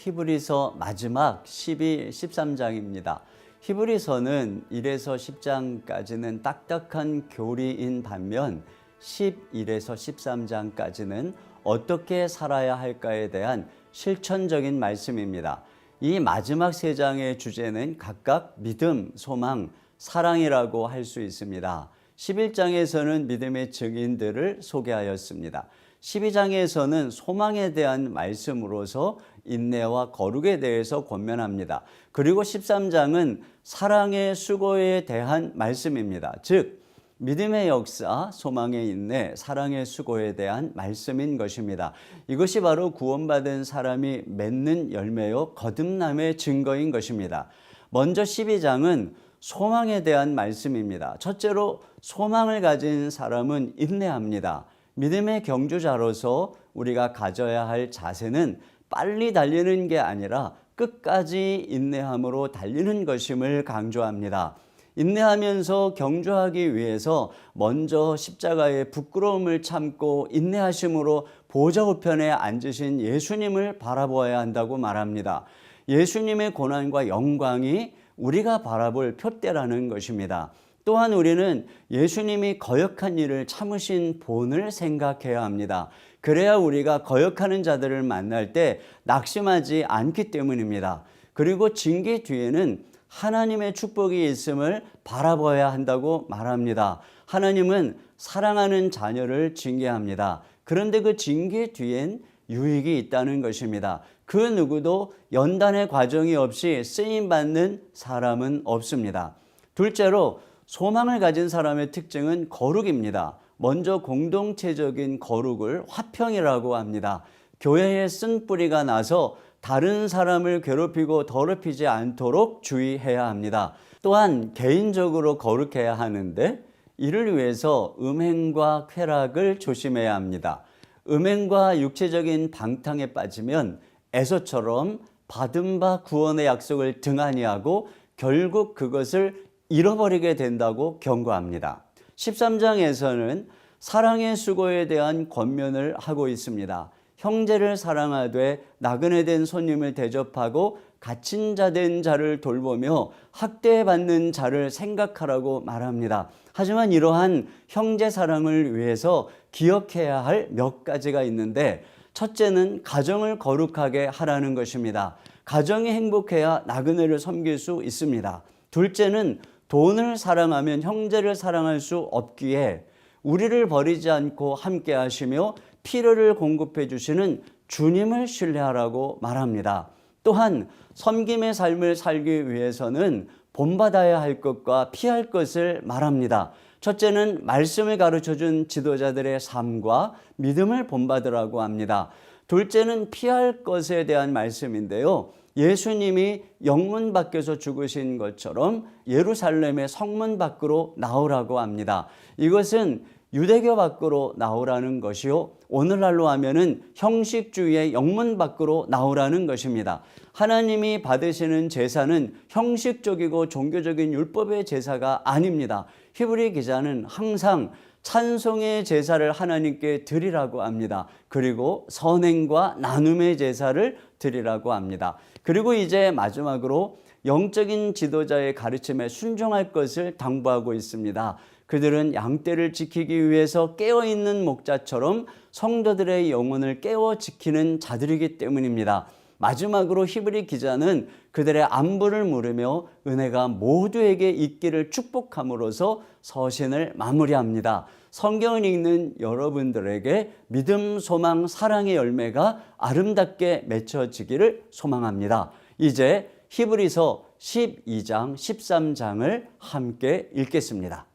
히브리서 마지막 12, 13장입니다. 히브리서는 1에서 10장까지는 딱딱한 교리인 반면 11에서 13장까지는 어떻게 살아야 할까에 대한 실천적인 말씀입니다. 이 마지막 세 장의 주제는 각각 믿음, 소망, 사랑이라고 할 수 있습니다. 11장에서는 믿음의 증인들을 소개하였습니다. 12장에서는 소망에 대한 말씀으로서 인내와 거룩에 대해서 권면합니다. 그리고 13장은 사랑의 수고에 대한 말씀입니다. 즉 믿음의 역사, 소망의 인내, 사랑의 수고에 대한 말씀인 것입니다. 이것이 바로 구원받은 사람이 맺는 열매요 거듭남의 증거인 것입니다. 먼저 12장은 소망에 대한 말씀입니다. 첫째로 소망을 가진 사람은 인내합니다. 믿음의 경주자로서 우리가 가져야 할 자세는 빨리 달리는 게 아니라 끝까지 인내함으로 달리는 것임을 강조합니다. 인내하면서 경주하기 위해서 먼저 십자가의 부끄러움을 참고 인내하심으로 보좌 우편에 앉으신 예수님을 바라보아야 한다고 말합니다. 예수님의 고난과 영광이 우리가 바라볼 표대라는 것입니다. 또한 우리는 예수님이 거역한 일을 참으신 본을 생각해야 합니다. 그래야 우리가 거역하는 자들을 만날 때 낙심하지 않기 때문입니다. 그리고 징계 뒤에는 하나님의 축복이 있음을 바라봐야 한다고 말합니다. 하나님은 사랑하는 자녀를 징계합니다. 그런데 그 징계 뒤엔 유익이 있다는 것입니다. 그 누구도 연단의 과정이 없이 쓰임받는 사람은 없습니다. 둘째로 소망을 가진 사람의 특징은 거룩입니다. 먼저 공동체적인 거룩을 화평이라고 합니다. 교회에 쓴뿌리가 나서 다른 사람을 괴롭히고 더럽히지 않도록 주의해야 합니다. 또한 개인적으로 거룩해야 하는데 이를 위해서 음행과 쾌락을 조심해야 합니다. 음행과 육체적인 방탕에 빠지면 에서처럼 받은 바 구원의 약속을 등한히 하고 결국 그것을 잃어버리게 된다고 경고합니다. 13장에서는 사랑의 수고에 대한 권면을 하고 있습니다. 형제를 사랑하되 나그네 된 손님을 대접하고 갇힌 자 된 자를 돌보며 학대받는 자를 생각하라고 말합니다. 하지만 이러한 형제 사랑을 위해서 기억해야 할 몇 가지가 있는데 첫째는 가정을 거룩하게 하라는 것입니다. 가정이 행복해야 나그네를 섬길 수 있습니다. 둘째는 돈을 사랑하면 형제를 사랑할 수 없기에 우리를 버리지 않고 함께 하시며 필요를 공급해 주시는 주님을 신뢰하라고 말합니다. 또한 섬김의 삶을 살기 위해서는 본받아야 할 것과 피할 것을 말합니다. 첫째는 말씀을 가르쳐준 지도자들의 삶과 믿음을 본받으라고 합니다. 둘째는 피할 것에 대한 말씀인데요. 예수님이 영문 밖에서 죽으신 것처럼 예루살렘의 성문 밖으로 나오라고 합니다. 이것은 유대교 밖으로 나오라는 것이요, 오늘날로 하면은 형식주의의 영문 밖으로 나오라는 것입니다. 하나님이 받으시는 제사는 형식적이고 종교적인 율법의 제사가 아닙니다. 히브리 기자는 항상 찬송의 제사를 하나님께 드리라고 합니다. 그리고 선행과 나눔의 제사를 드리라고 합니다. 그리고 이제 마지막으로 영적인 지도자의 가르침에 순종할 것을 당부하고 있습니다. 그들은 양떼를 지키기 위해서 깨어있는 목자처럼 성도들의 영혼을 깨워 지키는 자들이기 때문입니다. 마지막으로 히브리 기자는 그들의 안부를 물으며 은혜가 모두에게 있기를 축복함으로써 서신을 마무리합니다. 성경을 읽는 여러분들에게 믿음, 소망, 사랑의 열매가 아름답게 맺혀지기를 소망합니다. 이제 히브리서 12장, 13장을 함께 읽겠습니다.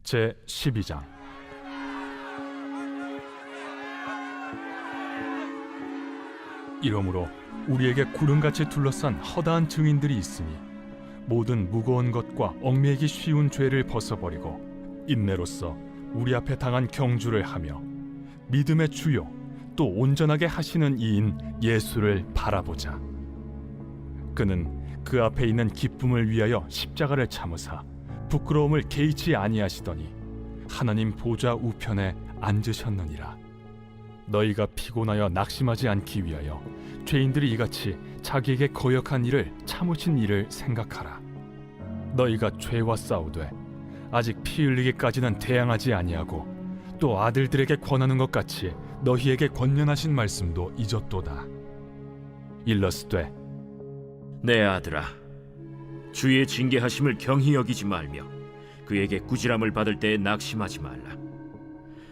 제12장. 이러므로 우리에게 구름같이 둘러싼 허다한 증인들이 있으니 모든 무거운 것과 얽매이기 쉬운 죄를 벗어버리고 인내로써 우리 앞에 당한 경주를 하며 믿음의 주요 또 온전하게 하시는 이인 예수를 바라보자. 그는 그 앞에 있는 기쁨을 위하여 십자가를 참으사 부끄러움을 개의치 아니하시더니 하나님 보좌 우편에 앉으셨느니라. 너희가 피곤하여 낙심하지 않기 위하여 죄인들이 이같이 자기에게 거역한 일을 참으신 일을 생각하라. 너희가 죄와 싸우되 아직 피 흘리기까지는 대항하지 아니하고 또 아들들에게 권하는 것 같이 너희에게 권면하신 말씀도 잊었도다. 일러스되 내 아들아, 주의 징계하심을 경히 여기지 말며 그에게 꾸지람을 받을 때에 낙심하지 말라.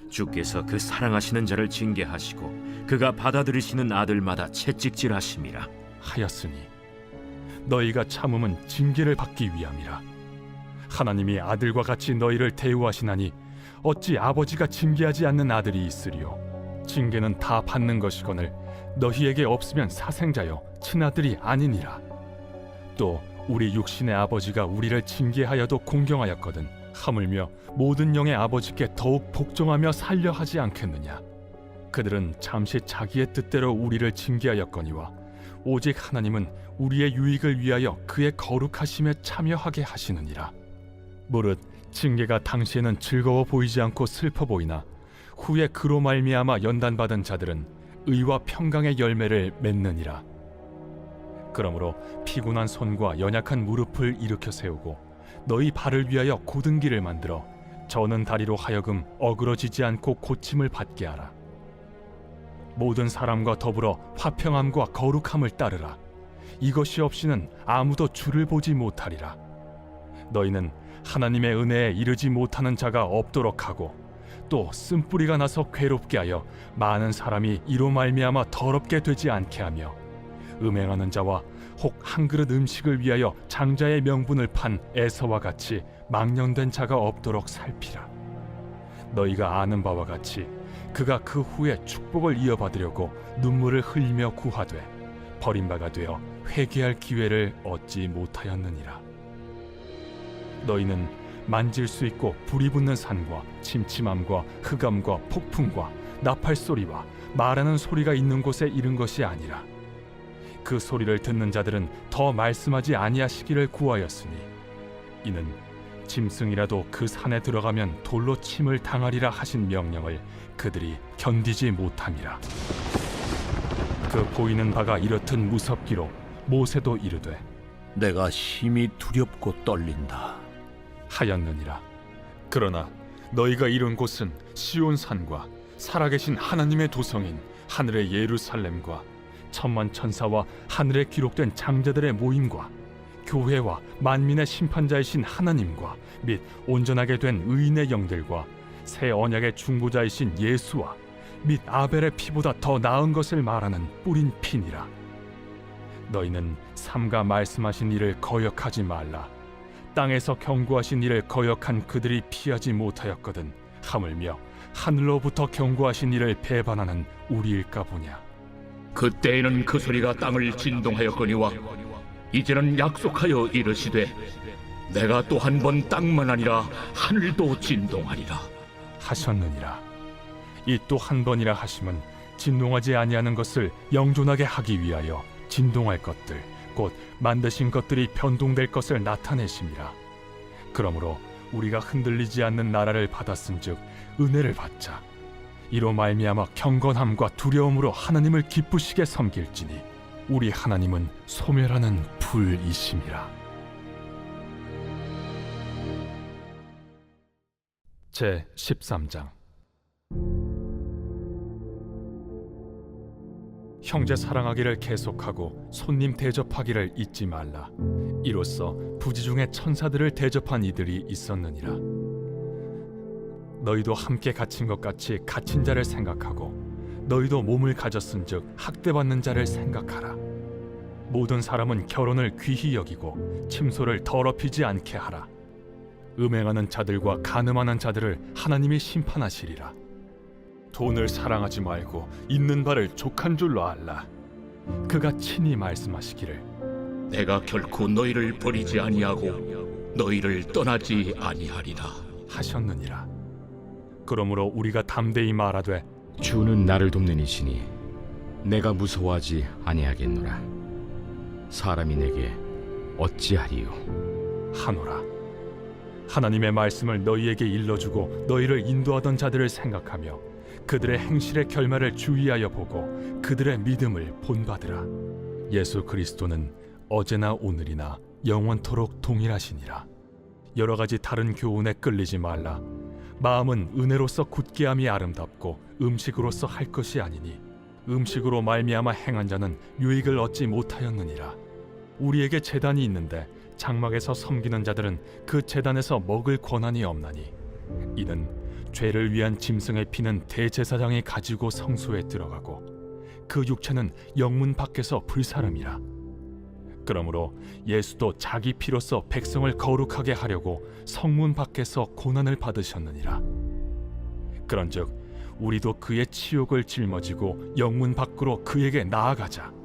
주께서 그 사랑하시는 자를 징계하시고 그가 받아들이시는 아들마다 채찍질하심이라 하였으니 너희가 참음은 징계를 받기 위함이라. 하나님이 아들과 같이 너희를 대우하시나니 어찌 아버지가 징계하지 않는 아들이 있으리요. 징계는 다 받는 것이거늘 너희에게 없으면 사생자여 친아들이 아니니라. 또 우리 육신의 아버지가 우리를 징계하여도 공경하였거든 하물며 모든 영의 아버지께 더욱 복종하며 살려 하지 않겠느냐. 그들은 잠시 자기의 뜻대로 우리를 징계하였거니와 오직 하나님은 우리의 유익을 위하여 그의 거룩하심에 참여하게 하시느니라. 무릇 징계가 당시에는 즐거워 보이지 않고 슬퍼 보이나 후에 그로 말미암아 연단받은 자들은 의와 평강의 열매를 맺느니라. 그러므로 피곤한 손과 연약한 무릎을 일으켜 세우고 너희 발을 위하여 곧은 길을 만들어 저는 다리로 하여금 어그러지지 않고 고침을 받게 하라. 모든 사람과 더불어 화평함과 거룩함을 따르라. 이것이 없이는 아무도 주를 보지 못하리라. 너희는 하나님의 은혜에 이르지 못하는 자가 없도록 하고 또 쓴뿌리가 나서 괴롭게 하여 많은 사람이 이로 말미암아 더럽게 되지 않게 하며 음행하는 자와 혹 한 그릇 음식을 위하여 장자의 명분을 판 에서와 같이 망령된 자가 없도록 살피라. 너희가 아는 바와 같이 그가 그 후에 축복을 이어받으려고 눈물을 흘리며 구하되 버림바가 되어 회개할 기회를 얻지 못하였느니라. 너희는 만질 수 있고 불이 붙는 산과 침침함과 흑암과 폭풍과 나팔 소리와 말하는 소리가 있는 곳에 이른 것이 아니라 그 소리를 듣는 자들은 더 말씀하지 아니하시기를 구하였으니 이는 짐승이라도 그 산에 들어가면 돌로 침을 당하리라 하신 명령을 그들이 견디지 못함이라. 그 보이는 바가 이렇듯 무섭기로 모세도 이르되 내가 심히 두렵고 떨린다 하였느니라. 그러나 너희가 이룬 곳은 시온 산과 살아계신 하나님의 도성인 하늘의 예루살렘과 천만 천사와 하늘에 기록된 장자들의 모임과 교회와 만민의 심판자이신 하나님과 및 온전하게 된 의인의 영들과 새 언약의 중보자이신 예수와 및 아벨의 피보다 더 나은 것을 말하는 뿌린 피니라. 너희는 삼가 말씀하신 일을 거역하지 말라. 땅에서 경고하신 일을 거역한 그들이 피하지 못하였거든 하물며 하늘로부터 경고하신 일을 배반하는 우리일까 보냐. 그때에는 그 소리가 땅을 진동하였거니와 이제는 약속하여 이르시되 내가 또 한 번 땅만 아니라 하늘도 진동하리라 하셨느니라. 이 또 한 번이라 하심은 진동하지 아니하는 것을 영존하게 하기 위하여 진동할 것들 곧 만드신 것들이 변동될 것을 나타내심이라. 그러므로 우리가 흔들리지 않는 나라를 받았은즉 은혜를 받자. 이로 말미암아 경건함과 두려움으로 하나님을 기쁘시게 섬길지니 우리 하나님은 소멸하는 불이심이라. 제 13장. 형제 사랑하기를 계속하고 손님 대접하기를 잊지 말라. 이로써 부지 중에 천사들을 대접한 이들이 있었느니라. 너희도 함께 갇힌 것 같이 갇힌 자를 생각하고 너희도 몸을 가졌은즉 학대받는 자를 생각하라. 모든 사람은 결혼을 귀히 여기고 침소를 더럽히지 않게 하라. 음행하는 자들과 간음하는 자들을 하나님이 심판하시리라. 돈을 사랑하지 말고 있는 바를 족한 줄로 알라. 그가 친히 말씀하시기를 내가 결코 너희를 버리지 아니하고 너희를 떠나지 아니하리라 하셨느니라. 그러므로 우리가 담대히 말하되 주는 나를 돕는 이시니 내가 무서워하지 아니하겠노라. 사람이 내게 어찌하리요 하노라. 하나님의 말씀을 너희에게 일러주고 너희를 인도하던 자들을 생각하며 그들의 행실의 결말을 주의하여 보고 그들의 믿음을 본받으라. 예수 그리스도는 어제나 오늘이나 영원토록 동일하시니라. 여러 가지 다른 교훈에 끌리지 말라. 마음은 은혜로서 굳게함이 아름답고 음식으로서 할 것이 아니니 음식으로 말미암아 행한 자는 유익을 얻지 못하였느니라. 우리에게 제단이 있는데 장막에서 섬기는 자들은 그 제단에서 먹을 권한이 없나니 이는 죄를 위한 짐승의 피는 대제사장이 가지고 성소에 들어가고 그 육체는 영문 밖에서 불사름이라. 그러므로 예수도 자기 피로써 백성을 거룩하게 하려고 성문 밖에서 고난을 받으셨느니라. 그런즉 우리도 그의 치욕을 짊어지고 영문 밖으로 그에게 나아가자.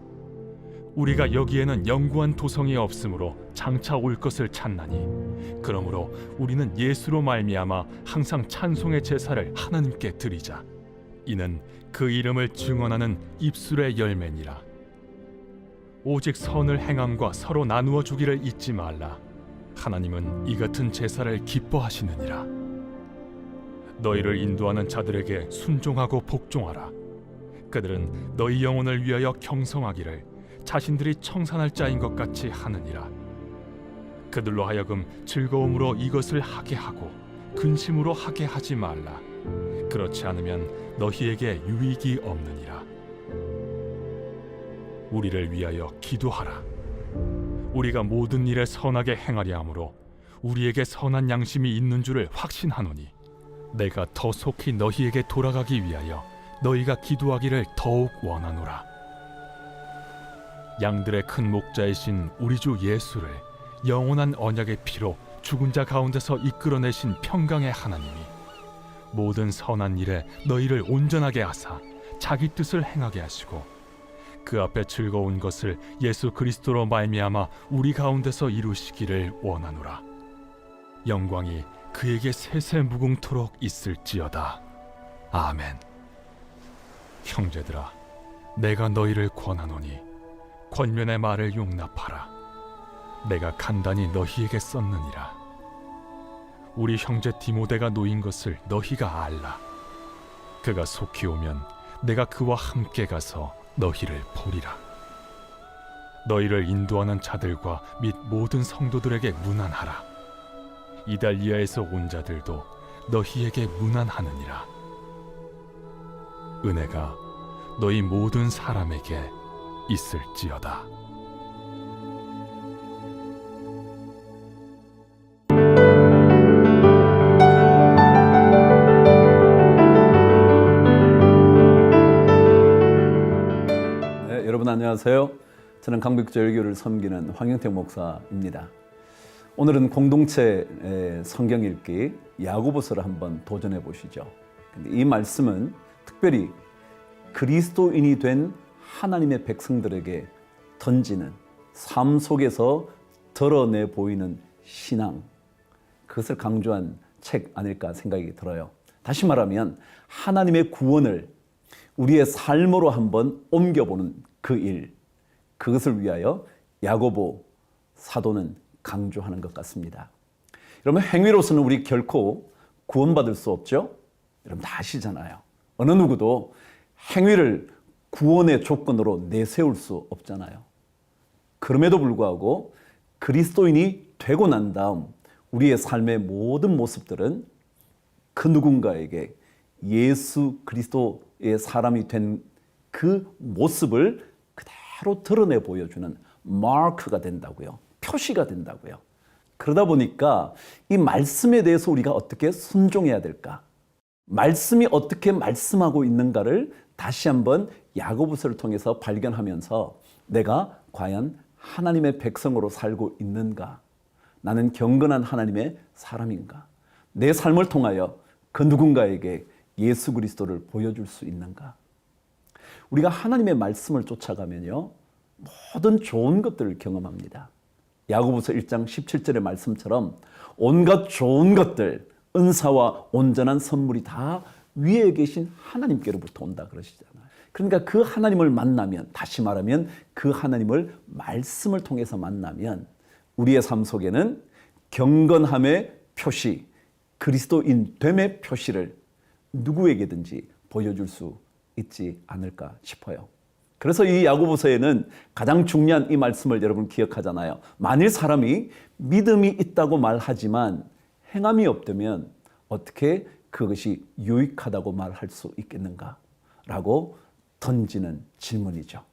우리가 여기에는 영구한 도성이 없으므로 장차 올 것을 찾나니 그러므로 우리는 예수로 말미암아 항상 찬송의 제사를 하나님께 드리자. 이는 그 이름을 증언하는 입술의 열매니라. 오직 선을 행함과 서로 나누어 주기를 잊지 말라. 하나님은 이 같은 제사를 기뻐하시느니라. 너희를 인도하는 자들에게 순종하고 복종하라. 그들은 너희 영혼을 위하여 경성하기를 자신들이 청산할 자인 것 같이 하느니라. 그들로 하여금 즐거움으로 이것을 하게 하고 근심으로 하게 하지 말라. 그렇지 않으면 너희에게 유익이 없느니라. 우리를 위하여 기도하라. 우리가 모든 일에 선하게 행하려 함으로 우리에게 선한 양심이 있는 줄을 확신하노니 내가 더 속히 너희에게 돌아가기 위하여 너희가 기도하기를 더욱 원하노라. 양들의 큰 목자이신 우리 주 예수를 영원한 언약의 피로 죽은 자 가운데서 이끌어내신 평강의 하나님이 모든 선한 일에 너희를 온전하게 하사 자기 뜻을 행하게 하시고 그 앞에 즐거운 것을 예수 그리스도로 말미암아 우리 가운데서 이루시기를 원하노라. 영광이 그에게 세세 무궁토록 있을지어다. 아멘. 형제들아, 내가 너희를 권하노니 권면의 말을 용납하라. 내가 간단히 너희에게 썼느니라. 우리 형제 디모데가 놓인 것을 너희가 알라. 그가 속히 오면 내가 그와 함께 가서 너희를 보리라. 너희를 인도하는 자들과 및 모든 성도들에게 문안하라. 이달리아에서 온 자들도 너희에게 문안하느니라. 은혜가 너희 모든 사람에게 있을지어다. 네, 여러분 안녕하세요. 저는 강백절교를 섬기는 황영택 목사입니다. 오늘은 공동체 성경 읽기 야고보서를 한번 도전해 보시죠. 근데 이 말씀은 특별히 그리스도인이 된 하나님의 백성들에게 던지는 삶 속에서 드러내 보이는 신앙, 그것을 강조한 책 아닐까 생각이 들어요. 다시 말하면 하나님의 구원을 우리의 삶으로 한번 옮겨보는 그 일, 그것을 위하여 야고보 사도는 강조하는 것 같습니다. 여러분, 행위로서는 우리 결코 구원받을 수 없죠? 여러분 다 아시잖아요. 어느 누구도 행위를 구원의 조건으로 내세울 수 없잖아요. 그럼에도 불구하고 그리스도인이 되고 난 다음 우리의 삶의 모든 모습들은 그 누군가에게 예수 그리스도의 사람이 된 그 모습을 그대로 드러내 보여주는 마크가 된다고요. 표시가 된다고요. 그러다 보니까 이 말씀에 대해서 우리가 어떻게 순종해야 될까? 말씀이 어떻게 말씀하고 있는가를 다시 한번 야고보서를 통해서 발견하면서 내가 과연 하나님의 백성으로 살고 있는가? 나는 경건한 하나님의 사람인가? 내 삶을 통하여 그 누군가에게 예수 그리스도를 보여줄 수 있는가? 우리가 하나님의 말씀을 쫓아가면요, 모든 좋은 것들을 경험합니다. 야고보서 1장 17절의 말씀처럼 온갖 좋은 것들, 은사와 온전한 선물이 다 위에 계신 하나님께로부터 온다 그러시잖아요. 그러니까 그 하나님을 만나면, 다시 말하면 그 하나님을 말씀을 통해서 만나면 우리의 삶 속에는 경건함의 표시, 그리스도인 됨의 표시를 누구에게든지 보여줄 수 있지 않을까 싶어요. 그래서 이 야고보서에는 가장 중요한 이 말씀을 여러분 기억하잖아요. 만일 사람이 믿음이 있다고 말하지만 행함이 없다면 어떻게 그것이 유익하다고 말할 수 있겠는가? 라고 던지는 질문이죠.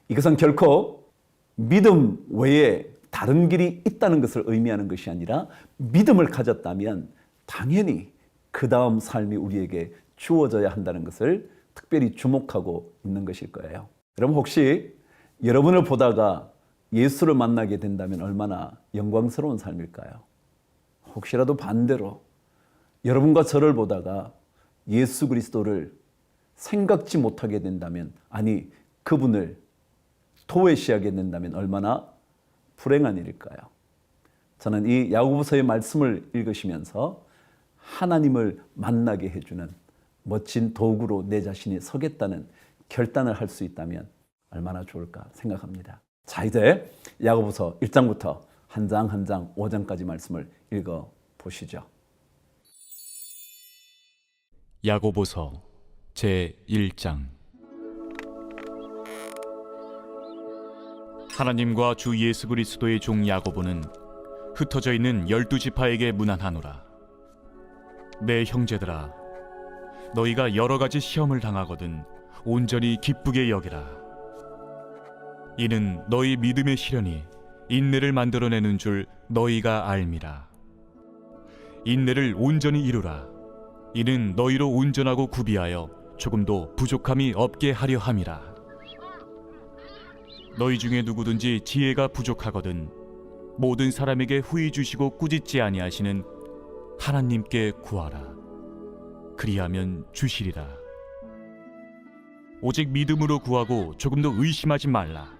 이것은 결코 믿음 외에 다른 길이 있다는 것을 의미하는 것이 아니라 믿음을 가졌다면 당연히 그 다음 삶이 우리에게 주어져야 한다는 것을 특별히 주목하고 있는 것일 거예요. 여러분 혹시 여러분을 보다가 예수를 만나게 된다면 얼마나 영광스러운 삶일까요? 혹시라도 반대로 여러분과 저를 보다가 예수 그리스도를 생각지 못하게 된다면, 아니 그분을 도외시하게 된다면 얼마나 불행한 일일까요? 저는 이 야고보서의 말씀을 읽으시면서 하나님을 만나게 해주는 멋진 도구로 내 자신이 서겠다는 결단을 할 수 있다면 얼마나 좋을까 생각합니다. 자, 이제 야고보서 1장부터 한 장 한 장 5장까지 말씀을 읽어 보시죠. 야고보서 제 1장. 하나님과 주 예수 그리스도의 종 야고보는 흩어져 있는 12지파에게 문안하노라. 내 형제들아, 너희가 여러 가지 시험을 당하거든 온전히 기쁘게 여기라. 이는 너희 믿음의 시련이 인내를 만들어내는 줄 너희가 알미라. 인내를 온전히 이루라. 이는 너희로 온전하고 구비하여 조금도 부족함이 없게 하려 함이라. 너희 중에 누구든지 지혜가 부족하거든 모든 사람에게 후히 주시고 꾸짖지 아니하시는 하나님께 구하라. 그리하면 주시리라. 오직 믿음으로 구하고 조금도 의심하지 말라.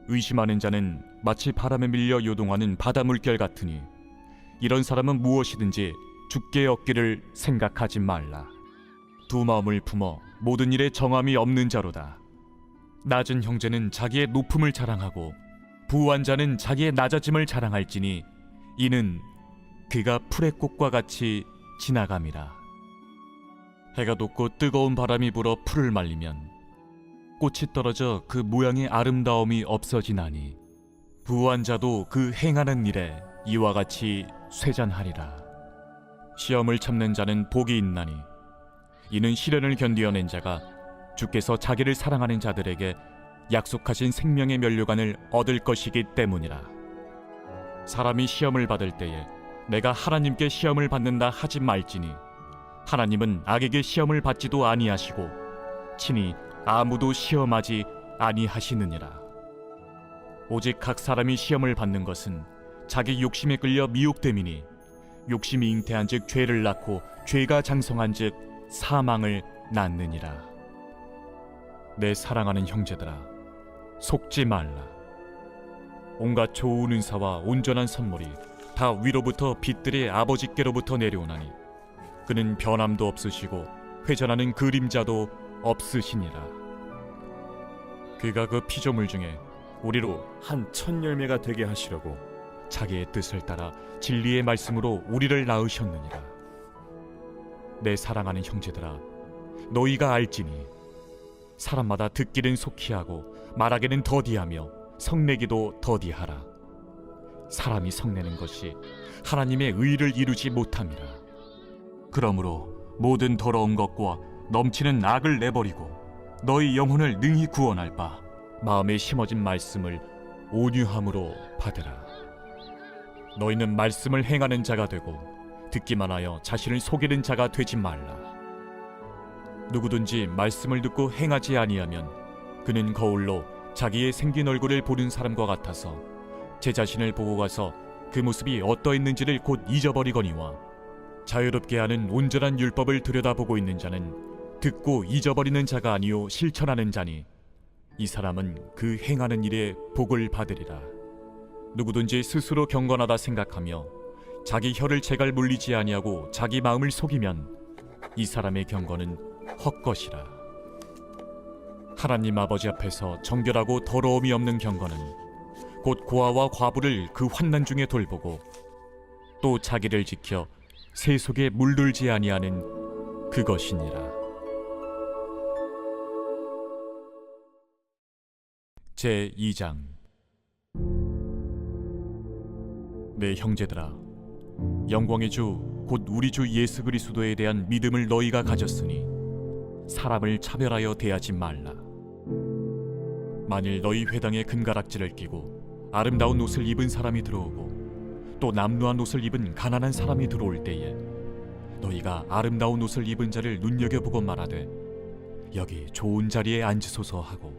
의심하는 자는 마치 바람에 밀려 요동하는 바다 물결 같으니 이런 사람은 무엇이든지 죽게 얻기를 생각하지 말라. 두 마음을 품어 모든 일에 정함이 없는 자로다. 낮은 형제는 자기의 높음을 자랑하고 부한 자는 자기의 낮아짐을 자랑할지니 이는 그가 풀의 꽃과 같이 지나감이라. 해가 돋고 뜨거운 바람이 불어 풀을 말리면 꽃이 떨어져 그 모양의 아름다움이 없어지나니 부한 자도 그 행하는 일에 이와 같이 쇠잔하리라. 시험을 참는 자는 복이 있나니 이는 시련을 견디어낸 자가 주께서 자기를 사랑하는 자들에게 약속하신 생명의 면류관을 얻을 것이기 때문이라. 사람이 시험을 받을 때에 내가 하나님께 시험을 받는다 하지 말지니 하나님은 악에게 시험을 받지도 아니하시고 친히 아무도 시험하지 아니하시느니라. 오직 각 사람이 시험을 받는 것은 자기 욕심에 끌려 미혹됨이니 욕심이 잉태한즉 죄를 낳고 죄가 장성한즉 사망을 낳느니라. 내 사랑하는 형제들아, 속지 말라. 온갖 좋은 은사와 온전한 선물이 다 위로부터 빛들의 아버지께로부터 내려오나니 그는 변함도 없으시고 회전하는 그림자도 없으시니라. 그가 그 피조물 중에 우리로 한 첫 열매가 되게 하시려고 자기의 뜻을 따라 진리의 말씀으로 우리를 낳으셨느니라. 내 사랑하는 형제들아, 너희가 알지니 사람마다 듣기는 속히 하고 말하기는 더디하며 성내기도 더디하라. 사람이 성내는 것이 하나님의 의를 이루지 못함이라. 그러므로 모든 더러운 것과 넘치는 악을 내버리고 너희 영혼을 능히 구원할 바 마음에 심어진 말씀을 온유함으로 받으라. 너희는 말씀을 행하는 자가 되고 듣기만 하여 자신을 속이는 자가 되지 말라. 누구든지 말씀을 듣고 행하지 아니하면 그는 거울로 자기의 생긴 얼굴을 보는 사람과 같아서 제 자신을 보고 가서 그 모습이 어떠했는지를 곧 잊어버리거니와 자유롭게 하는 온전한 율법을 들여다보고 있는 자는 듣고 잊어버리는 자가 아니요 실천하는 자니 이 사람은 그 행하는 일에 복을 받으리라. 누구든지 스스로 경건하다 생각하며 자기 혀를 제갈 물리지 아니하고 자기 마음을 속이면 이 사람의 경건은 헛것이라. 하나님 아버지 앞에서 정결하고 더러움이 없는 경건은 곧 고아와 과부를 그 환난 중에 돌보고 또 자기를 지켜 새 속에 물들지 아니하는 그것이니라. 제2장. 내 형제들아, 영광의 주 곧 우리 주 예수 그리스도에 대한 믿음을 너희가 가졌으니 사람을 차별하여 대하지 말라. 만일 너희 회당에 금가락지를 끼고 아름다운 옷을 입은 사람이 들어오고 또 남루한 옷을 입은 가난한 사람이 들어올 때에 너희가 아름다운 옷을 입은 자를 눈여겨보고 말하되 여기 좋은 자리에 앉으소서 하고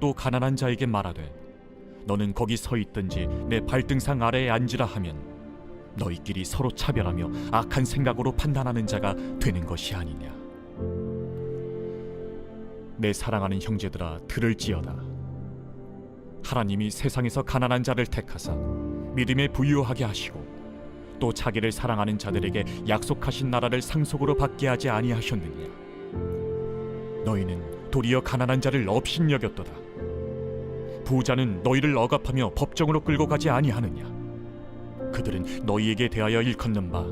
또 가난한 자에게 말하되 너는 거기 서 있든지 내 발등상 아래에 앉으라 하면 너희끼리 서로 차별하며 악한 생각으로 판단하는 자가 되는 것이 아니냐. 내 사랑하는 형제들아, 들을지어다. 하나님이 세상에서 가난한 자를 택하사 믿음에 부유하게 하시고 또 자기를 사랑하는 자들에게 약속하신 나라를 상속으로 받게 하지 아니하셨느냐. 너희는 도리어 가난한 자를 업신여겼도다. 부자는 너희를 억압하며 법정으로 끌고 가지 아니하느냐. 그들은 너희에게 대하여 일컫는 바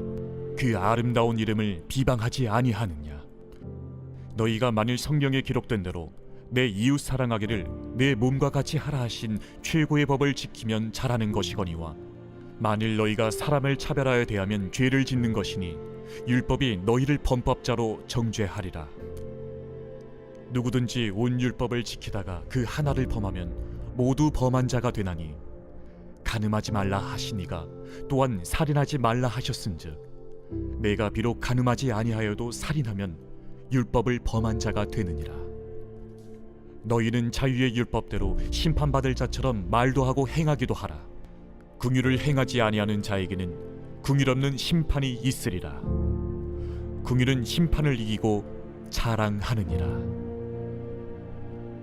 그 아름다운 이름을 비방하지 아니하느냐. 너희가 만일 성경에 기록된 대로 내 이웃 사랑하기를 내 몸과 같이 하라 하신 최고의 법을 지키면 잘하는 것이거니와 만일 너희가 사람을 차별하여 대하면 죄를 짓는 것이니 율법이 너희를 범법자로 정죄하리라. 누구든지 온 율법을 지키다가 그 하나를 범하면 모두 범한 자가 되나니 간음하지 말라 하시니가 또한 살인하지 말라 하셨은즉 내가 비록 간음하지 아니하여도 살인하면 율법을 범한 자가 되느니라. 너희는 자유의 율법대로 심판받을 자처럼 말도 하고 행하기도 하라. 긍휼을 행하지 아니하는 자에게는 긍휼 없는 심판이 있으리라. 긍휼은 심판을 이기고 자랑하느니라.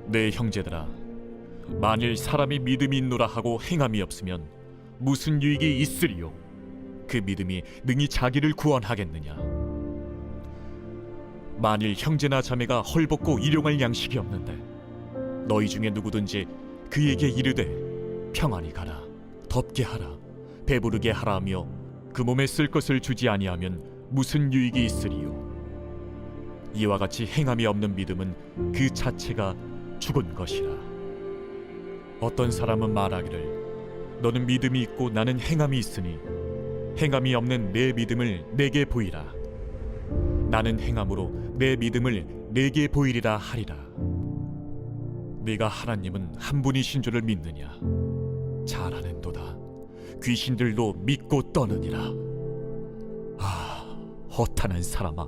내 형제들아, 만일 사람이 믿음이 있노라 하고 행함이 없으면 무슨 유익이 있으리요? 그 믿음이 능히 자기를 구원하겠느냐? 만일 형제나 자매가 헐벗고 일용할 양식이 없는데 너희 중에 누구든지 그에게 이르되 평안히 가라, 덥게 하라, 배부르게 하라 하며 그 몸에 쓸 것을 주지 아니하면 무슨 유익이 있으리요? 이와 같이 행함이 없는 믿음은 그 자체가 죽은 것이라. 어떤 사람은 말하기를 너는 믿음이 있고 나는 행함이 있으니 행함이 없는 내 믿음을 내게 보이라. 나는 행함으로 내 믿음을 내게 보이리라 하리라. 네가 하나님은 한 분이신 줄을 믿느냐? 잘하는도다. 귀신들도 믿고 떠느니라. 아, 허탄한 사람아,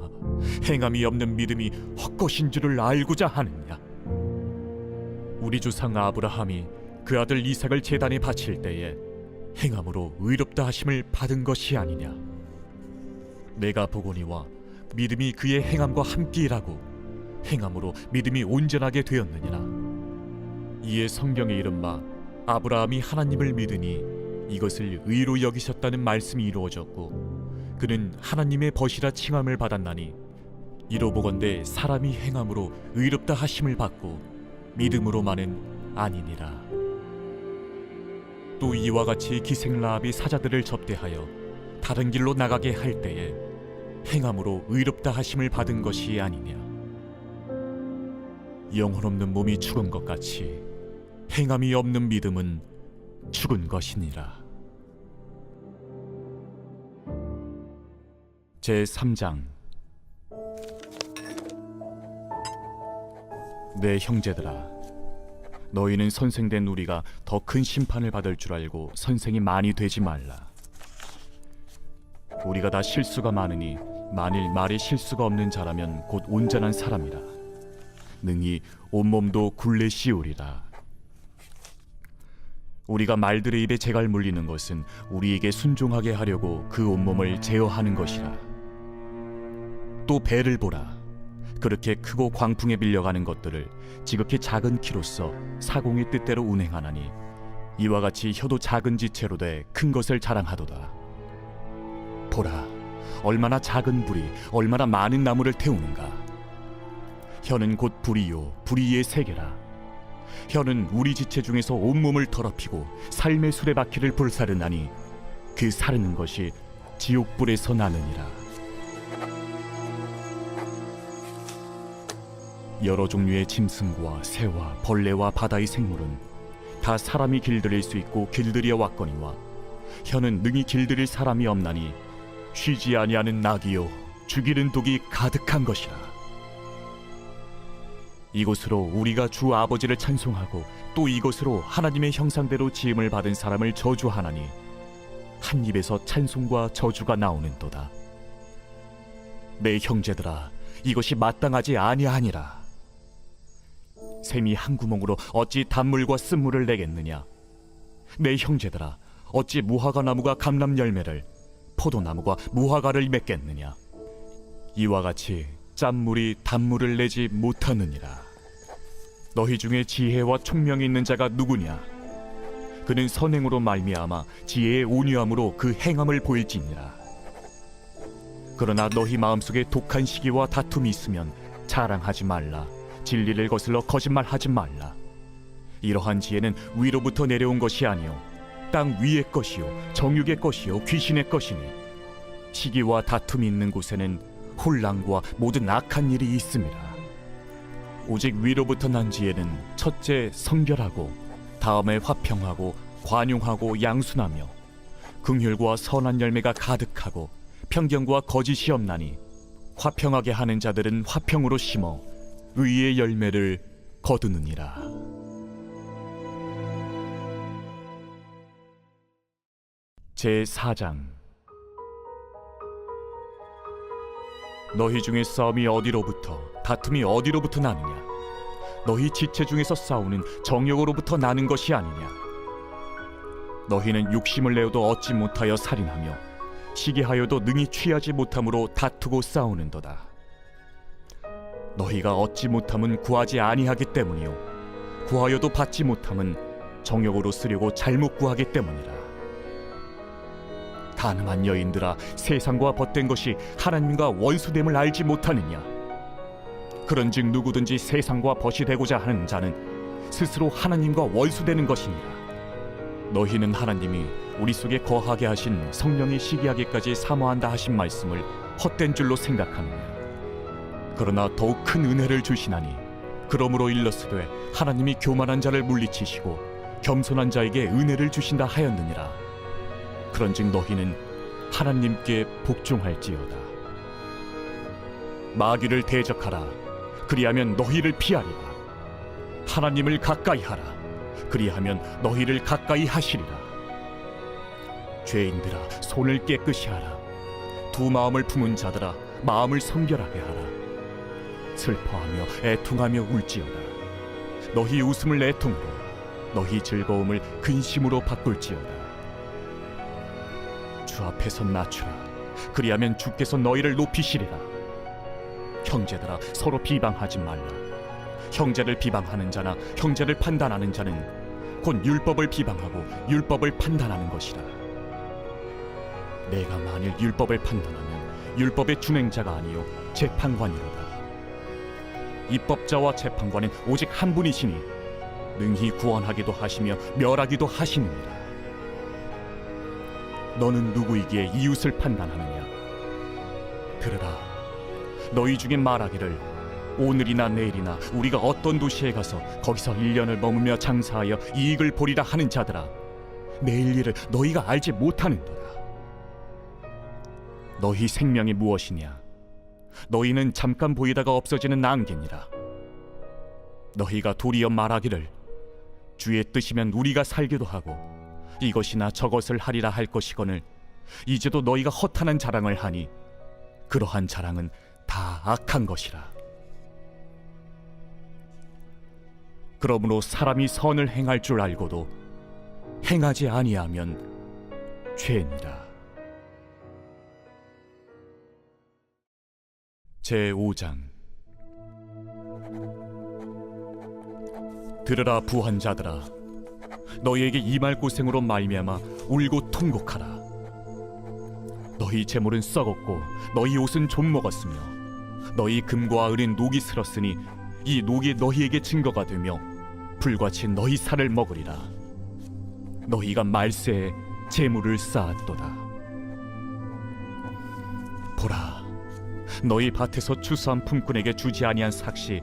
행함이 없는 믿음이 헛것인 줄을 알고자 하느냐? 우리 조상 아브라함이 그 아들 이삭을 제단에 바칠 때에 행함으로 의롭다 하심을 받은 것이 아니냐. 내가 보거니와 믿음이 그의 행함과 함께 일하고 행함으로 믿음이 온전하게 되었느니라. 이에 성경에 이른 바 아브라함이 하나님을 믿으니 이것을 의로 여기셨다는 말씀이 이루어졌고 그는 하나님의 벗이라 칭함을 받았나니 이로 보건대 사람이 행함으로 의롭다 하심을 받고 믿음으로만은 아니니라. 또 이와 같이 기생 라합이 사자들을 접대하여 다른 길로 나가게 할 때에 행함으로 의롭다 하심을 받은 것이 아니냐. 영혼 없는 몸이 죽은 것 같이 행함이 없는 믿음은 죽은 것이니라. 제3장. 내 형제들아, 너희는 선생된 우리가 더 큰 심판을 받을 줄 알고 선생이 많이 되지 말라. 우리가 다 실수가 많으니 만일 말에 실수가 없는 자라면 곧 온전한 사람이라. 능히 온몸도 굴레 씌우리라. 우리가 말들의 입에 재갈 물리는 것은 우리에게 순종하게 하려고 그 온몸을 제어하는 것이라. 또 배를 보라. 그렇게 크고 광풍에 밀려가는 것들을 지극히 작은 키로써 사공의 뜻대로 운행하나니 이와 같이 혀도 작은 지체로 돼 큰 것을 자랑하도다. 보라, 얼마나 작은 불이 얼마나 많은 나무를 태우는가. 혀는 곧 불이요 불이의 세계라. 혀는 우리 지체 중에서 온몸을 더럽히고 삶의 수레바퀴를 불사르나니 그 사르는 것이 지옥불에서 나느니라. 여러 종류의 짐승과 새와 벌레와 바다의 생물은 다 사람이 길들일 수 있고 길들여 왔거니와 혀는 능히 길들일 사람이 없나니 쉬지 아니하는 낙이요 죽이는 독이 가득한 것이라. 이곳으로 우리가 주 아버지를 찬송하고 또 이곳으로 하나님의 형상대로 지음을 받은 사람을 저주하나니 한 입에서 찬송과 저주가 나오는도다. 내 형제들아, 이것이 마땅하지 아니하니라. 샘이 한 구멍으로 어찌 단물과 쓴물을 내겠느냐? 내 형제들아, 어찌 무화과 나무가 감람 열매를, 포도나무가 무화과를 맺겠느냐? 이와 같이 짠물이 단물을 내지 못하느니라. 너희 중에 지혜와 총명이 있는 자가 누구냐? 그는 선행으로 말미암아 지혜의 온유함으로 그 행함을 보일지니라. 그러나 너희 마음속에 독한 시기와 다툼이 있으면 자랑하지 말라. 진리를 거슬러 거짓말하지 말라. 이러한 지혜는 위로부터 내려온 것이 아니요 땅 위의 것이요 정육의 것이요 귀신의 것이니 시기와 다툼이 있는 곳에는 혼란과 모든 악한 일이 있습니다. 오직 위로부터 난 지혜는 첫째 성결하고 다음에 화평하고 관용하고 양순하며 긍휼과 선한 열매가 가득하고 편견과 거짓이 없나니 화평하게 하는 자들은 화평으로 심어 의의 열매를 거두느니라. 제4장. 너희 중에 싸움이 어디로부터 다툼이 어디로부터 나느냐? 너희 지체 중에서 싸우는 정욕으로부터 나는 것이 아니냐? 너희는 욕심을 내어도 얻지 못하여 살인하며 시기하여도 능히 취하지 못함으로 다투고 싸우는도다. 너희가 얻지 못함은 구하지 아니하기 때문이요 구하여도 받지 못함은 정욕으로 쓰려고 잘못 구하기 때문이라. 가늠한 여인들아, 세상과 벗된 것이 하나님과 원수됨을 알지 못하느냐? 그런즉 누구든지 세상과 벗이 되고자 하는 자는 스스로 하나님과 원수되는 것이니라. 너희는 하나님이 우리 속에 거하게 하신 성령이 시기하기까지 사모한다 하신 말씀을 헛된 줄로 생각하느냐? 그러나 더욱 큰 은혜를 주시나니 그러므로 일렀으되 하나님이 교만한 자를 물리치시고 겸손한 자에게 은혜를 주신다 하였느니라. 그런즉 너희는 하나님께 복종할지어다. 마귀를 대적하라. 그리하면 너희를 피하리라. 하나님을 가까이 하라. 그리하면 너희를 가까이 하시리라. 죄인들아, 손을 깨끗이 하라. 두 마음을 품은 자들아, 마음을 성결하게 하라. 슬퍼하며 애통하며 울지어다. 너희 웃음을 애통으로, 너희 즐거움을 근심으로 바꿀지어다. 주 앞에서 낮추라. 그리하면 주께서 너희를 높이시리라. 형제들아, 서로 비방하지 말라. 형제를 비방하는 자나 형제를 판단하는 자는 곧 율법을 비방하고 율법을 판단하는 것이라. 내가 만일 율법을 판단하면 율법의 준행자가 아니요 재판관이로다. 입법자와 재판관은 오직 한 분이시니 능히 구원하기도 하시며 멸하기도 하시느니라. 너는 누구이기에 이웃을 판단하느냐? 들으라. 너희 중에 말하기를 오늘이나 내일이나 우리가 어떤 도시에 가서 거기서 1년을 머물며 장사하여 이익을 보리라 하는 자들아, 내일 일을 너희가 알지 못하는도다. 너희 생명이 무엇이냐? 너희는 잠깐 보이다가 없어지는 안개니라. 너희가 도리어 말하기를 주의 뜻이면 우리가 살기도 하고 이것이나 저것을 하리라 할 것이거늘 이제도 너희가 허탄한 자랑을 하니 그러한 자랑은 다 악한 것이라. 그러므로 사람이 선을 행할 줄 알고도 행하지 아니하면 죄니라. 제5장. 들으라 부한 자들아, 너희에게 임할 고생으로 말미암아 울고 통곡하라. 너희 재물은 썩었고 너희 옷은 좀 먹었으며 너희 금과 은은 녹이 슬었으니 이 녹이 너희에게 증거가 되며 불같이 너희 살을 먹으리라. 너희가 말세에 재물을 쌓았도다. 보라, 너희 밭에서 추수한 품꾼에게 주지 아니한 삭시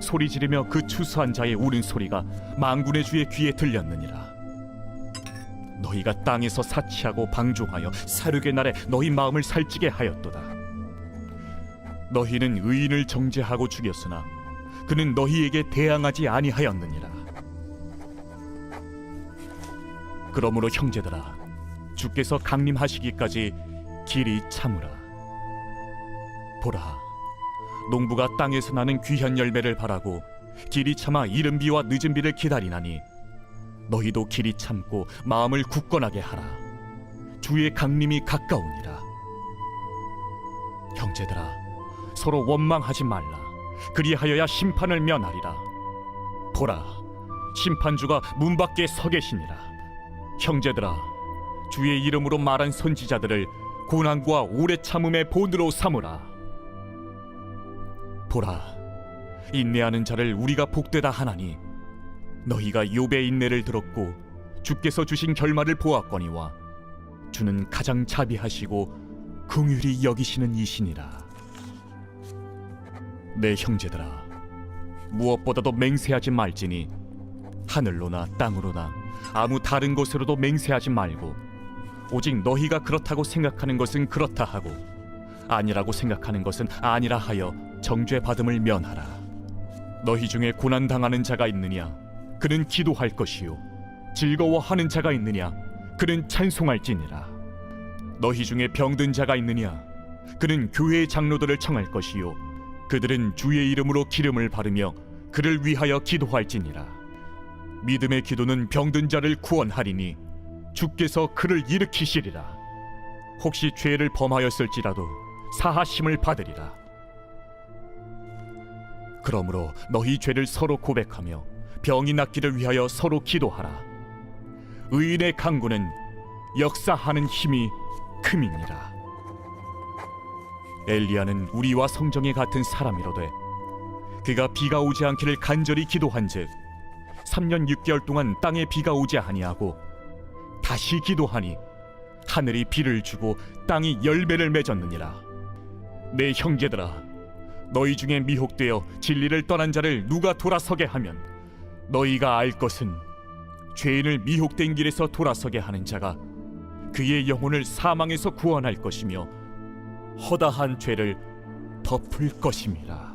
소리 지르며 그 추수한 자의 우는 소리가 만군의 주의 귀에 들렸느니라. 너희가 땅에서 사치하고 방종하여 사륙의 날에 너희 마음을 살찌게 하였도다. 너희는 의인을 정죄하고 죽였으나 그는 너희에게 대항하지 아니하였느니라. 그러므로 형제들아, 주께서 강림하시기까지 길이 참으라. 보라, 농부가 땅에서 나는 귀한 열매를 바라고 길이 참아 이른 비와 늦은 비를 기다리나니 너희도 길이 참고 마음을 굳건하게 하라. 주의 강림이 가까우니라. 형제들아, 서로 원망하지 말라. 그리하여야 심판을 면하리라. 보라, 심판주가 문 밖에 서 계시니라. 형제들아, 주의 이름으로 말한 선지자들을 고난과 오래 참음의 본으로 삼으라. 보라, 인내하는 자를 우리가 복되다 하나니 너희가 욥의 인내를 들었고 주께서 주신 결말을 보았거니와 주는 가장 자비하시고 긍휼히 여기시는 이시니라. 내 형제들아, 무엇보다도 맹세하지 말지니 하늘로나 땅으로나 아무 다른 곳으로도 맹세하지 말고 오직 너희가 그렇다고 생각하는 것은 그렇다 하고 아니라고 생각하는 것은 아니라 하여 정죄받음을 면하라. 너희 중에 고난당하는 자가 있느냐? 그는 기도할 것이요. 즐거워하는 자가 있느냐? 그는 찬송할지니라. 너희 중에 병든 자가 있느냐? 그는 교회의 장로들을 청할 것이요. 그들은 주의 이름으로 기름을 바르며 그를 위하여 기도할지니라. 믿음의 기도는 병든 자를 구원하리니 주께서 그를 일으키시리라. 혹시 죄를 범하였을지라도 사하심을 받으리라. 그러므로 너희 죄를 서로 고백하며 병이 낫기를 위하여 서로 기도하라. 의인의 강구는 역사하는 힘이 큼이니라. 엘리야는 우리와 성정이 같은 사람이로되 그가 비가 오지 않기를 간절히 기도한즉 3년 6개월 동안 땅에 비가 오지 아니하고 다시 기도하니 하늘이 비를 주고 땅이 열매를 맺었느니라. 내 형제들아, 너희 중에 미혹되어 진리를 떠난 자를 누가 돌아서게 하면 너희가 알 것은 죄인을 미혹된 길에서 돌아서게 하는 자가 그의 영혼을 사망에서 구원할 것이며 허다한 죄를 덮을 것임이라.